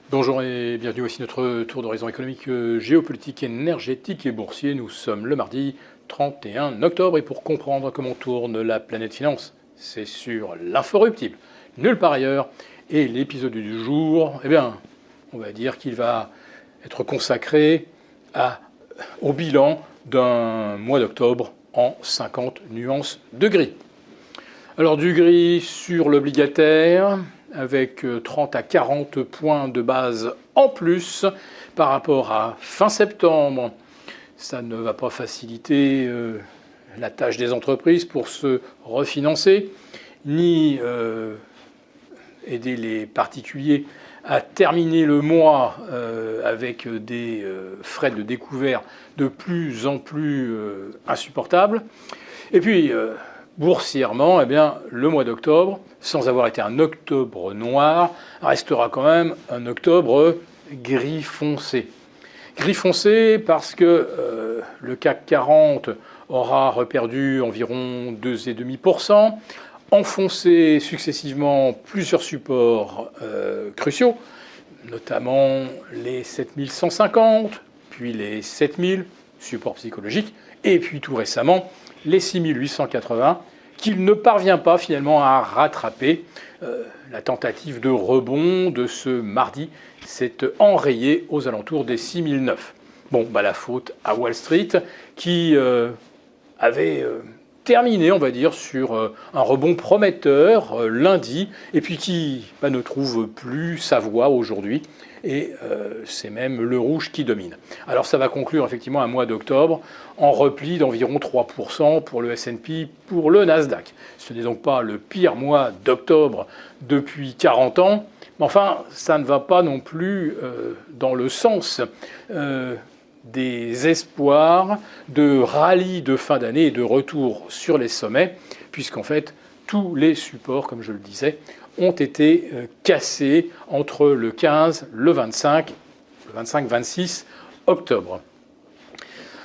Bonjour et bienvenue, voici notre tour d'horizon économique, géopolitique, énergétique et boursier. Nous sommes le mardi 31 octobre et pour comprendre comment tourne la planète finance, c'est sur l'inforruptible, nulle part ailleurs. Et l'épisode du jour, on va dire qu'il va être consacré au bilan d'un mois d'octobre en 50 nuances de gris. Alors du gris sur l'obligataire, avec 30 à 40 points de base en plus par rapport à fin septembre. Ça ne va pas faciliter la tâche des entreprises pour se refinancer, ni aider les particuliers à terminer le mois avec des frais de découvert de plus en plus insupportables. Et puis, boursièrement, le mois d'octobre, sans avoir été un octobre noir, restera quand même un octobre gris foncé. Gris foncé parce que le CAC 40 aura reperdu environ 2,5%, enfoncé successivement plusieurs supports cruciaux, notamment les 7150, puis les 7000, supports psychologiques, et puis tout récemment les 6880, qu'il ne parvient pas finalement à rattraper. La tentative de rebond de ce mardi s'est enrayée aux alentours des 6009. La faute à Wall Street qui avait terminé, on va dire, sur un rebond prometteur lundi et puis qui ne trouve plus sa voie aujourd'hui. Et c'est même le rouge qui domine. Alors ça va conclure effectivement un mois d'octobre en repli d'environ 3% pour le S&P, pour le Nasdaq. Ce n'est donc pas le pire mois d'octobre depuis 40 ans, mais enfin ça ne va pas non plus dans le sens des espoirs de rallye de fin d'année et de retour sur les sommets, puisqu'en fait tous les supports, comme je le disais, ont été cassés entre le 15, le 25-26 octobre.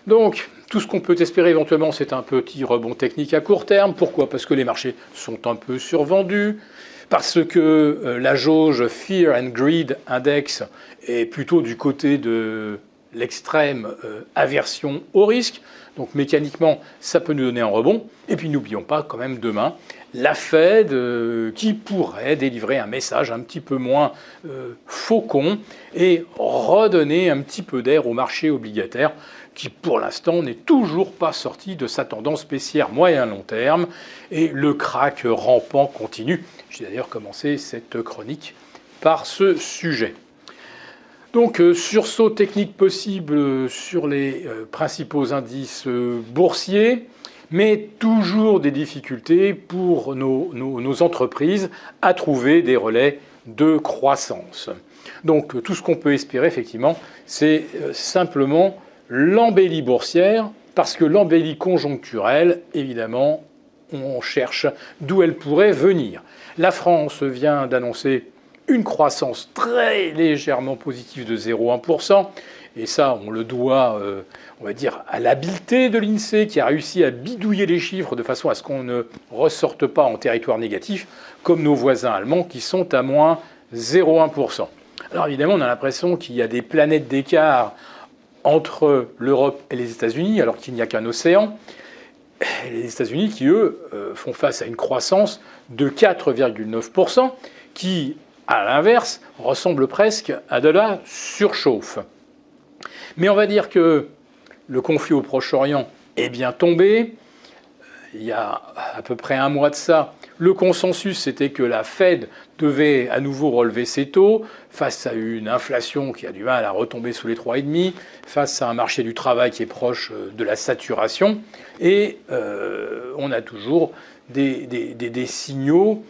Donc, tout ce qu'on peut espérer éventuellement, c'est un petit rebond technique à court terme. Pourquoi ? Parce que les marchés sont un peu survendus, parce que la jauge Fear and Greed Index est plutôt du côté de l'extrême aversion au risque. Donc mécaniquement, ça peut nous donner un rebond. Et puis n'oublions pas quand même demain la Fed qui pourrait délivrer un message un petit peu moins faucon et redonner un petit peu d'air au marché obligataire qui pour l'instant n'est toujours pas sorti de sa tendance baissière moyen-long terme et le krach rampant continue. J'ai d'ailleurs commencé cette chronique par ce sujet. Donc, sursaut technique possible sur les principaux indices boursiers, mais toujours des difficultés pour nos entreprises à trouver des relais de croissance. Donc, tout ce qu'on peut espérer, effectivement, c'est simplement l'embellie boursière, parce que l'embellie conjoncturelle, évidemment, on cherche d'où elle pourrait venir. La France vient d'annoncer une croissance très légèrement positive de 0,1%. Et ça, on le doit, on va dire, à l'habileté de l'INSEE qui a réussi à bidouiller les chiffres de façon à ce qu'on ne ressorte pas en territoire négatif, comme nos voisins allemands qui sont à moins 0,1%. Alors évidemment, on a l'impression qu'il y a des planètes d'écart entre l'Europe et les États-Unis, alors qu'il n'y a qu'un océan. Les États-Unis qui, eux, font face à une croissance de 4,9%, qui, à l'inverse, ressemble presque à de la surchauffe. Mais on va dire que le conflit au Proche-Orient est bien tombé. Il y a à peu près un mois de ça, le consensus c'était que la Fed devait à nouveau relever ses taux face à une inflation qui a du mal à retomber sous les 3,5, face à un marché du travail qui est proche de la saturation. Et on a toujours des signaux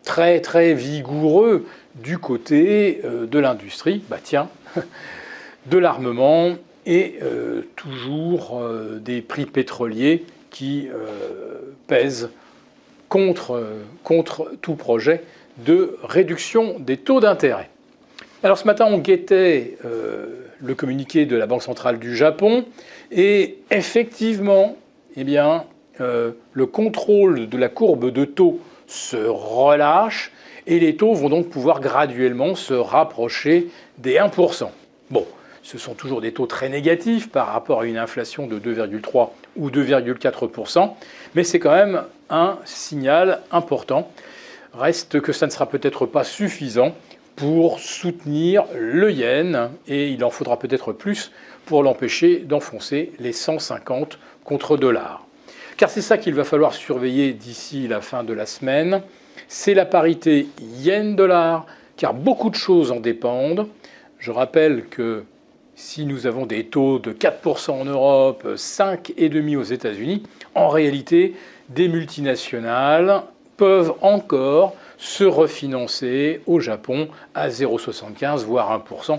très très vigoureux du côté de l'industrie, de l'armement et toujours des prix pétroliers qui pèsent contre tout projet de réduction des taux d'intérêt. Alors ce matin, on guettait le communiqué de la Banque centrale du Japon et effectivement, le contrôle de la courbe de taux se relâche et les taux vont donc pouvoir graduellement se rapprocher des 1%. Bon, ce sont toujours des taux très négatifs par rapport à une inflation de 2,3 ou 2,4%, mais c'est quand même un signal important. Reste que ça ne sera peut-être pas suffisant pour soutenir le yen et il en faudra peut-être plus pour l'empêcher d'enfoncer les 150 contre $. Car c'est ça qu'il va falloir surveiller d'ici la fin de la semaine, c'est la parité yen-dollar, car beaucoup de choses en dépendent. Je rappelle que si nous avons des taux de 4% en Europe, 5,5% aux États-Unis, en réalité, des multinationales peuvent encore se refinancer au Japon à 0,75 voire 1%,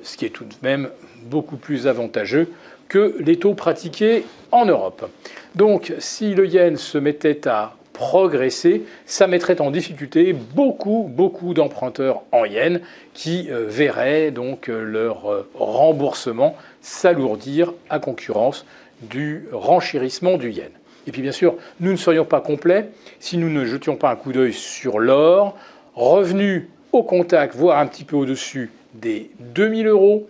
ce qui est tout de même beaucoup plus avantageux que les taux pratiqués en Europe. Donc si le yen se mettait à progresser, ça mettrait en difficulté beaucoup d'emprunteurs en yens qui verraient donc leur remboursement s'alourdir à concurrence du renchérissement du yen. Et puis bien sûr, nous ne serions pas complets si nous ne jetions pas un coup d'œil sur l'or, revenu au contact, voire un petit peu au-dessus des 2000 $,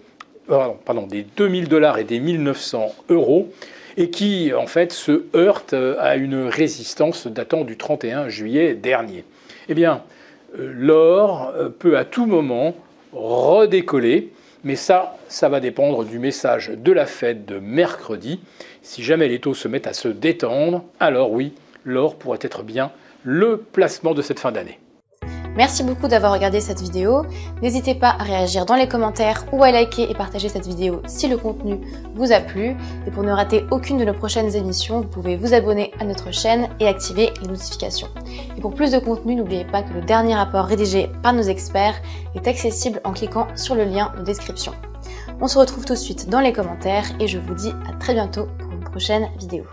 des 2000 $ et des 1900 €, et qui en fait se heurte à une résistance datant du 31 juillet dernier. Eh bien, l'or peut à tout moment redécoller, mais ça va dépendre du message de la Fed de mercredi. Si jamais les taux se mettent à se détendre, alors oui, l'or pourrait être bien le placement de cette fin d'année. Merci beaucoup d'avoir regardé cette vidéo. N'hésitez pas à réagir dans les commentaires ou à liker et partager cette vidéo si le contenu vous a plu. Et pour ne rater aucune de nos prochaines émissions, vous pouvez vous abonner à notre chaîne et activer les notifications. Et pour plus de contenu, n'oubliez pas que le dernier rapport rédigé par nos experts est accessible en cliquant sur le lien de description. On se retrouve tout de suite dans les commentaires et je vous dis à très bientôt pour une prochaine vidéo.